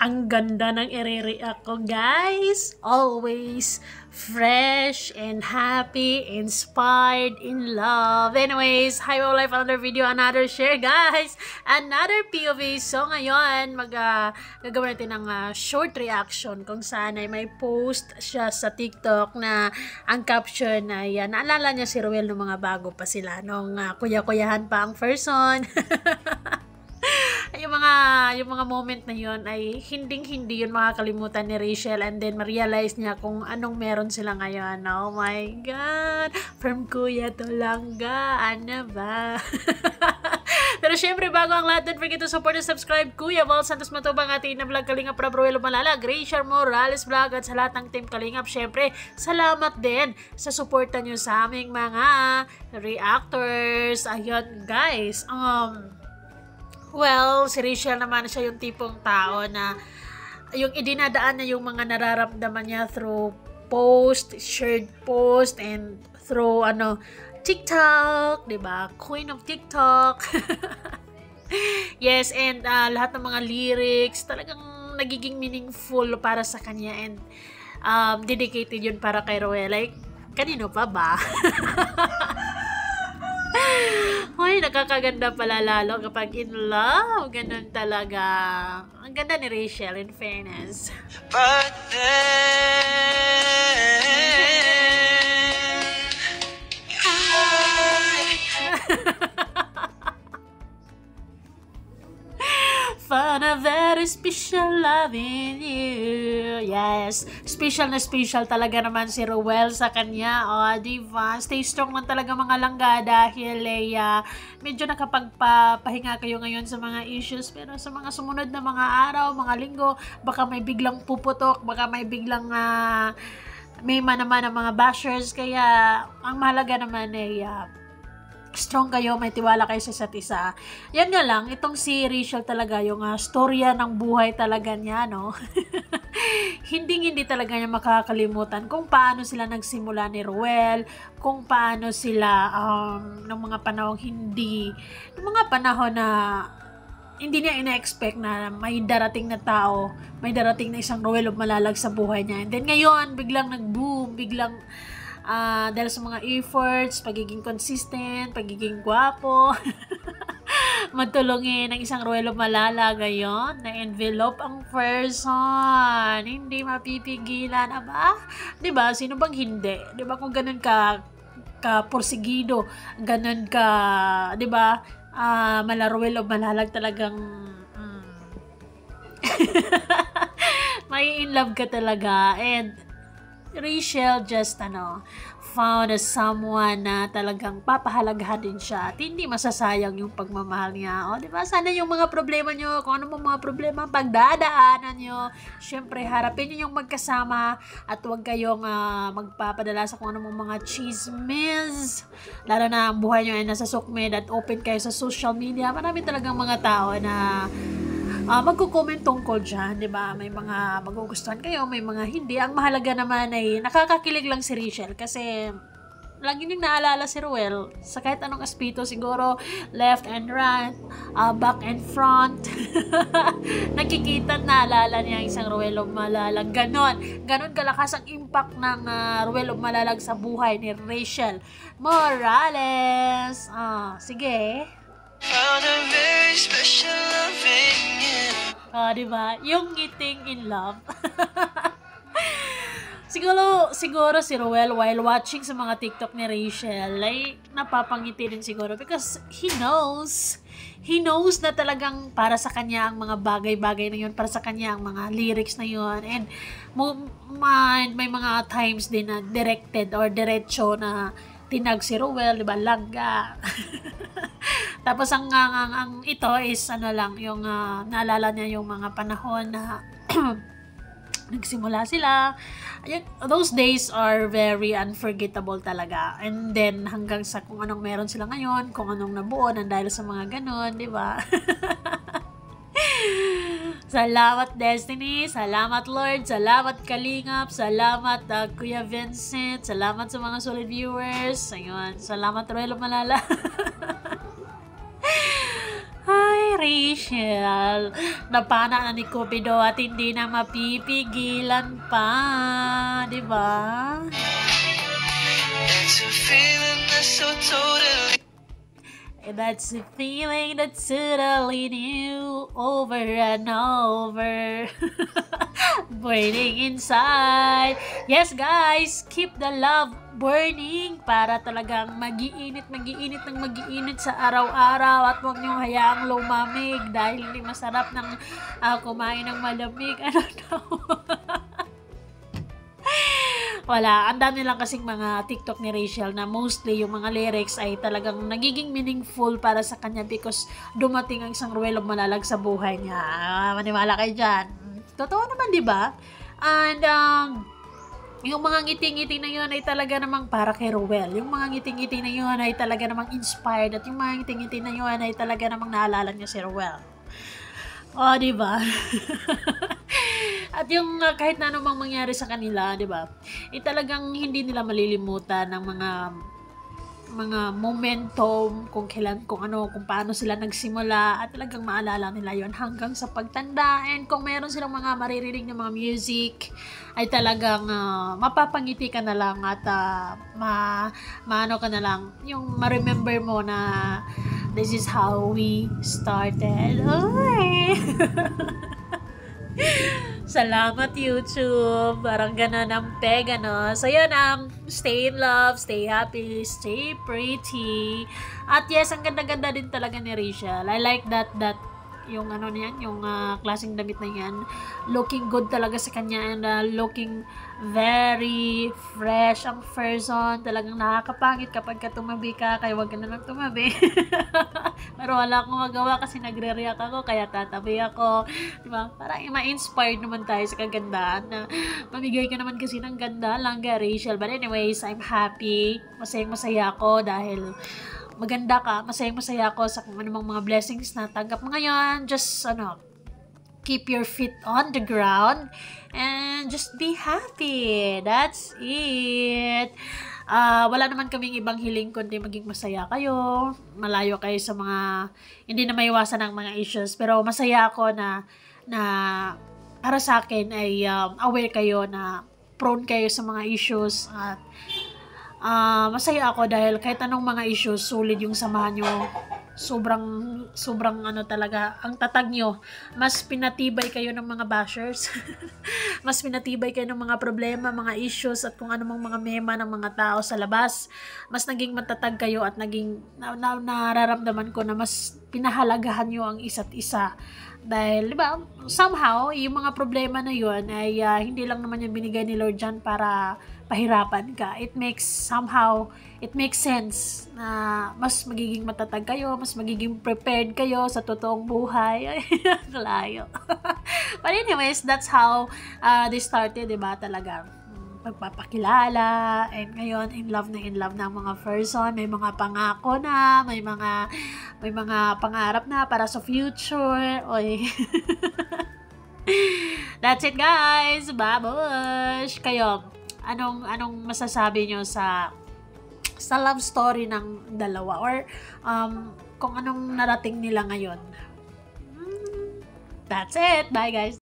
Ang ganda ng i-react ko, guys. Always fresh and happy, inspired, in love. Anyways, hi all life, another video, another share, guys. Another POV. So, ngayon, gagawin natin ng short reaction kung saan ay may post siya sa TikTok na ang caption ay naalala niya si Ruel nung mga bago pa sila, nung kuya-kuyahan pa ang person. yung mga moment na yun ay hindi yun makakalimutan ni Rachel, and then ma-realize niya kung anong meron sila ngayon. Oh my God! From kuya to langga, ano ba? Pero syempre, bago ang lahat, don't forget to support and subscribe Kuya Val Santos Matubang, ating na vlog Kalingap Rob Ruel Malalag, Rachel Morales Vlog, at sa lahat ng team Kalingap. Syempre, salamat din sa suporta nyo sa aming mga reactors. Ayun, guys. Well, si Rachel naman, siya yung tipong tao na yung idinadaan niya yung mga nararamdaman niya through post, shared post, and through TikTok, 'di ba? Queen of TikTok. Yes, and lahat ng mga lyrics talagang nagiging meaningful para sa kanya, and dedicated yun para kay Ruel. Like, kanino pa ba? Hoy, nakakaganda pala lalo kapag in love. Ganun talaga. Ang ganda ni Rachel, in fairness. But found a very special love in you. Yes, special na special talaga naman si Ruel sa kanya. Diba? Stay strong man talaga mga langga, dahil medyo nakapagpapahinga kayo ngayon sa mga issues, pero sa mga sumunod na mga araw, mga linggo, baka may biglang puputok, baka may biglang may naman ang mga bashers, kaya ang mahalaga naman ay strong kayo, may tiwala kayo sa isa't isa. Yan nga lang, itong si Rachel talaga, yung storya ng buhay talaga niya, no? hindi talaga niya makakalimutan kung paano sila nagsimula ni Ruel, kung paano sila ng mga panahon na hindi niya ina-expect na may darating na tao, may darating na isang Ruel of Malalag sa buhay niya. And then ngayon, biglang nag-boom, biglang dahil sa mga efforts, pagiging consistent, pagiging gwapo, matulungin ng isang Ruel of Malalag ngayon, na envelope ang person, hindi mapipigilan. Aba, diba? Sino bang hindi? Diba kung ganun ka porsigido, ganun ka, diba? Mala Ruel of Malalag talagang may in love ka talaga. And Rachel just found someone na talagang papahalagahan din siya at hindi masasayang yung pagmamahal niya. Di ba? Sana yung mga problema nyo, kung ano mga problema pagdadaanan nyo, syempre harapin nyo yung magkasama at huwag kayong magpapadala sa kung ano mga chismis. Lalo na ang buhay nyo ay nasa sukmed at open kayo sa social media. Marami talagang mga tao na magko-comment tungkol dyan, di ba? May mga magugustuhan kayo, may mga hindi. Ang mahalaga naman ay nakakakilig lang si Rachel kasi lagi niyong naalala si Ruel sa kahit anong aspito, siguro left and right, back and front. Nakikita, naalala niya isang Ruel of Malalag. Ganon kalakas ang impact ng Ruel of Malalag sa buhay ni Rachel Morales. Sige. Found a very special love in you. Diba? Yung ngiting in love. Siguro si Ruel, while watching sa mga TikTok ni Rachel, ay napapangiti din siguro because he knows na talagang para sa kanya ang mga bagay-bagay na yun, para sa kanya ang mga lyrics na yun, and may mga times din na directed or diretso na tinag si Ruel, diba? Langga. Tapos ang ito is lang yung naalala niya yung mga panahon na nagsimula sila. Those days are very unforgettable talaga. And then hanggang sa kung anong meron sila ngayon, kung anong nabuo nang dahil sa mga ganon, di ba? Salamat Destiny, salamat Lord, salamat Kalingap, salamat Kuya Vincent, salamat sa mga solid viewers. Ayun, salamat Ruel Malala. Hi Rachel. Napana na ni Cupido at hindi na mapipigilan pa. Diba? It's a feeling that's so totally. That's a feeling that's totally new, over and over. Burning inside. Yes, guys, keep the love burning para talagang mag-iinit sa araw-araw, at huwag niyong hayaang lumamig dahil hindi masarap ng kumain ng malamig. Ano daw? Wala, ang dami lang kasing mga TikTok ni Rachel na mostly yung mga lyrics ay talagang nagiging meaningful para sa kanya because dumating ang isang Ruel of Malalag sa buhay niya. Maniwala kayo dyan. Totoo naman, di ba? And yung mga ngiti-ngiti na yun ay talaga namang para kay Ruel. Yung mga ngiti-ngiti na yun ay talaga namang inspired, at yung mga ngiti-ngiti na yun ay talaga namang naalala niya si Ruel. O, di ba? At yung kahit na anumang mangyari sa kanila, 'di ba? Talagang hindi nila malilimutan ng mga momentum kung paano sila nagsimula, at talagang maalala nila 'yon hanggang sa pagtanda. And kung meron silang mga maririnig na mga music, ay talagang mapapangiti ka na lang, at maano ka na lang, yung ma-remember mo na this is how we started. Oy! Salamat, YouTube. Parang gano'n ang peg, ano. So, yun, stay in love, stay happy, stay pretty. At yes, ang ganda-ganda din talaga ni Rachel. I like that yung niyan, yung klaseng damit na yan, looking good talaga sa kanya, and looking very fresh ang person. Talagang nakakapangit kapag tumabi ka, kaya wag ka na lang tumabi. Pero wala akong magawa kasi nagre-react ako, kaya tatabi ako, diba? Para ma-inspired naman tayo sa kagandaan, na mamigay ka naman kasi ng ganda lang kay Rachel. But anyways, I'm happy, masaya ako dahil maganda ka, masaya ako sa kung anumang mga blessings na tanggap mo ngayon. Just, keep your feet on the ground and just be happy. That's it. Wala naman kaming ibang hiling kundi maging masaya kayo, malayo kayo sa mga hindi na maiwasan ng mga issues. Pero masaya ako na para sa akin ay aware kayo na prone kayo sa mga issues, at masaya ako dahil kahit anong mga issues, solid yung samahan nyo. Sobrang talaga ang tatag nyo. Mas pinatibay kayo ng mga bashers. Mas pinatibay kayo ng mga problema, mga issues, at kung anumang mga mema ng mga tao sa labas. Mas naging matatag kayo, at naging nararamdaman ko na mas pinahalagahan nyo ang isa't isa. Dahil, di ba, somehow, yung mga problema na yun ay hindi lang naman yung binigay ni Lord John para pahirapan ka. It makes sense na mas magiging matatag kayo, mas magiging prepared kayo sa totoong buhay. Ay, layo. But anyways, that's how they started, di ba, talaga magpapakilala, and ngayon in love na ang mga person. May mga pangako na, may mga pangarap na para sa future. Oy. That's it, guys. Babush. Kayo, anong masasabi nyo sa love story ng dalawa, or kung anong narating nila ngayon? That's it. Bye, guys.